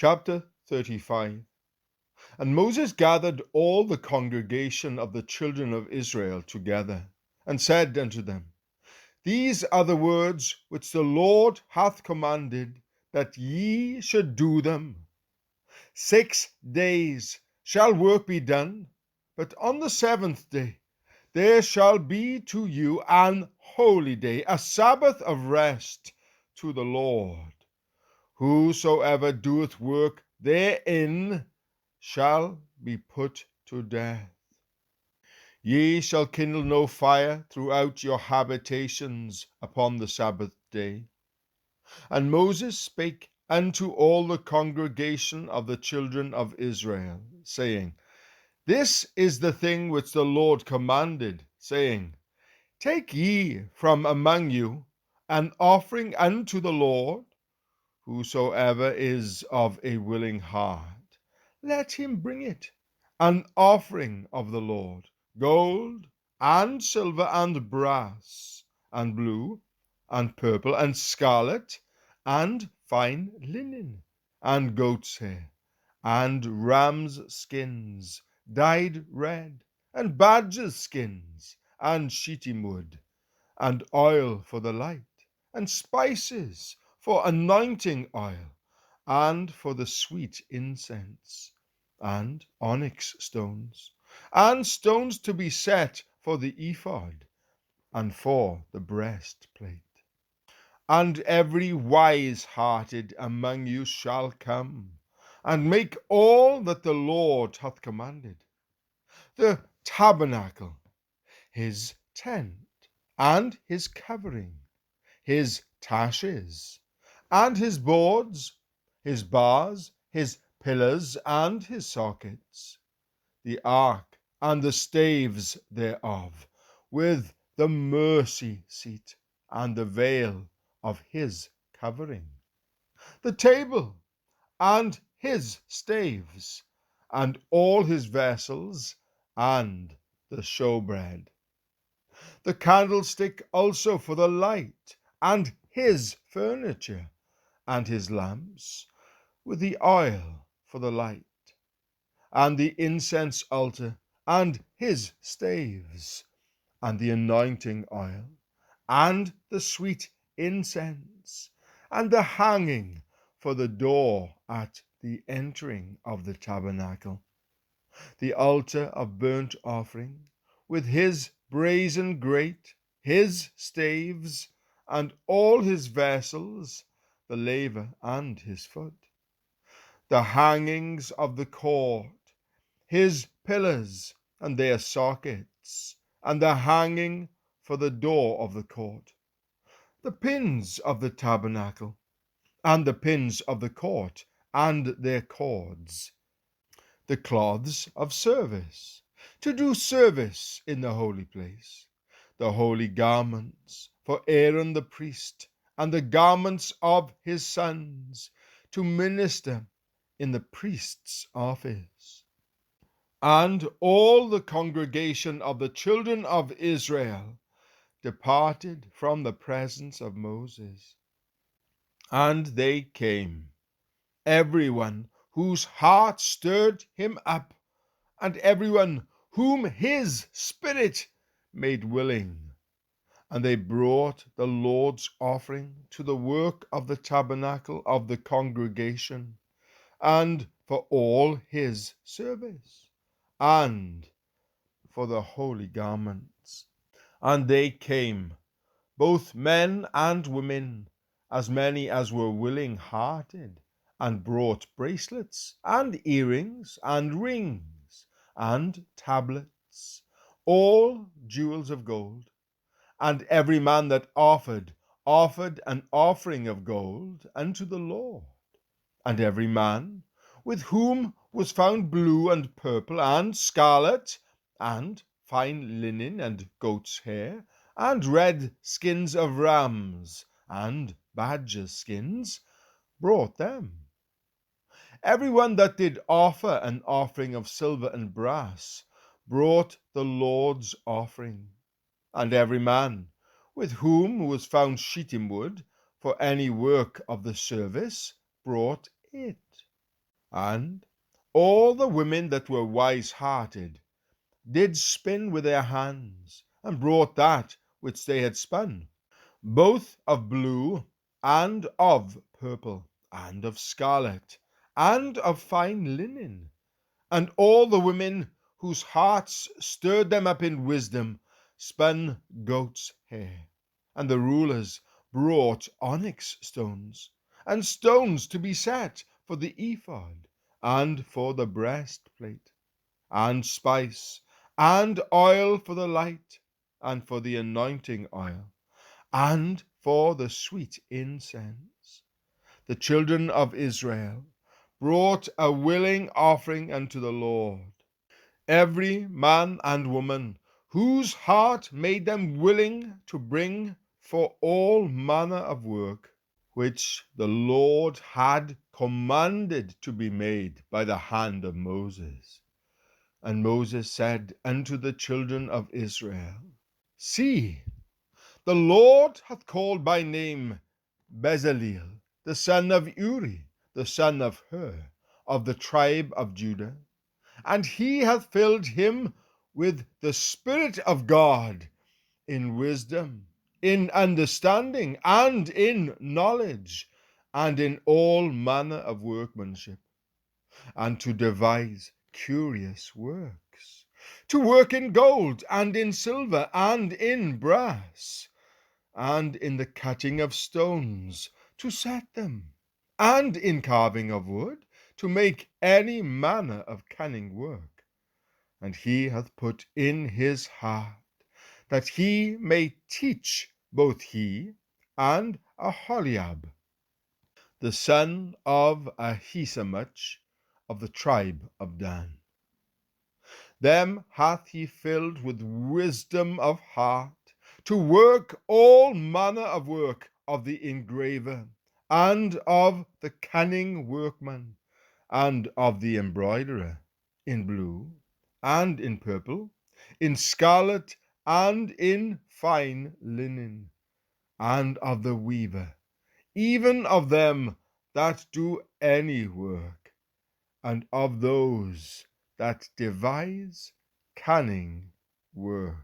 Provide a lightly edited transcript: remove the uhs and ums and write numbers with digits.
Chapter 35. And Moses gathered all the congregation of the children of Israel together, and said unto them, These are the words which the Lord hath commanded, that ye should do them. 6 days shall work be done, but on the seventh day there shall be to you an holy day, a Sabbath of rest to the Lord. Whosoever doeth work therein shall be put to death. Ye shall kindle no fire throughout your habitations upon the Sabbath day. And Moses spake unto all the congregation of the children of Israel, saying, This is the thing which the Lord commanded, saying, Take ye from among you an offering unto the Lord. Whosoever is of a willing heart, let him bring it, an offering of the Lord, gold and silver and brass and blue and purple and scarlet and fine linen and goat's hair and rams' skins dyed red and badgers' skins and shittim wood and oil for the light and spices for anointing oil, and for the sweet incense, and onyx stones, and stones to be set for the ephod, and for the breastplate. And every wise-hearted among you shall come, and make all that the Lord hath commanded. The tabernacle, his tent, and his covering, his taches, and his boards, his bars, his pillars, and his sockets, the ark, and the staves thereof, with the mercy seat, and the veil of his covering, the table, and his staves, and all his vessels, and the showbread, the candlestick also for the light, and his furniture, and his lamps, with the oil for the light, and the incense altar, and his staves, and the anointing oil, and the sweet incense, and the hanging for the door at the entering of the tabernacle, the altar of burnt offering, with his brazen grate, his staves, and all his vessels, the laver and his foot, the hangings of the court, his pillars and their sockets, and the hanging for the door of the court, the pins of the tabernacle, and the pins of the court, and their cords, the cloths of service, to do service in the holy place, the holy garments for Aaron the priest, and the garments of his sons, to minister in the priest's office. And all the congregation of the children of Israel departed from the presence of Moses. And they came, everyone whose heart stirred him up, and everyone whom his spirit made willing. And they brought the Lord's offering to the work of the tabernacle of the congregation, and for all his service, and for the holy garments. And they came, both men and women, as many as were willing-hearted, and brought bracelets, and earrings, and rings, and tablets, all jewels of gold. And every man that offered an offering of gold unto the Lord. And every man with whom was found blue and purple and scarlet, and fine linen and goat's hair, and red skins of rams, and badgers' skins, brought them. Every one that did offer an offering of silver and brass brought the Lord's offering. And every man with whom was found shittim wood for any work of the service brought it. And all the women that were wise-hearted did spin with their hands, and brought that which they had spun, both of blue, and of purple, and of scarlet, and of fine linen. And all the women whose hearts stirred them up in wisdom spun goat's hair. And the rulers brought onyx stones, and stones to be set for the ephod, and for the breastplate, and spice, and oil for the light, and for the anointing oil, and for the sweet incense. The children of Israel brought a willing offering unto the Lord, every man and woman whose heart made them willing to bring for all manner of work, which the Lord had commanded to be made by the hand of Moses. And Moses said unto the children of Israel, See, the Lord hath called by name Bezaleel, the son of Uri, the son of Hur, of the tribe of Judah, and he hath filled him with the Spirit of God, in wisdom, in understanding, and in knowledge, and in all manner of workmanship, and to devise curious works, to work in gold, and in silver, and in brass, and in the cutting of stones, to set them, and in carving of wood, to make any manner of cunning work. And he hath put in his heart that he may teach both he and Aholiab, the son of Ahisamach, of the tribe of Dan. Them hath he filled with wisdom of heart, to work all manner of work of the engraver, and of the cunning workman, and of the embroiderer, in blue, and in purple, in scarlet, and in fine linen, and of the weaver, even of them that do any work, and of those that devise cunning work.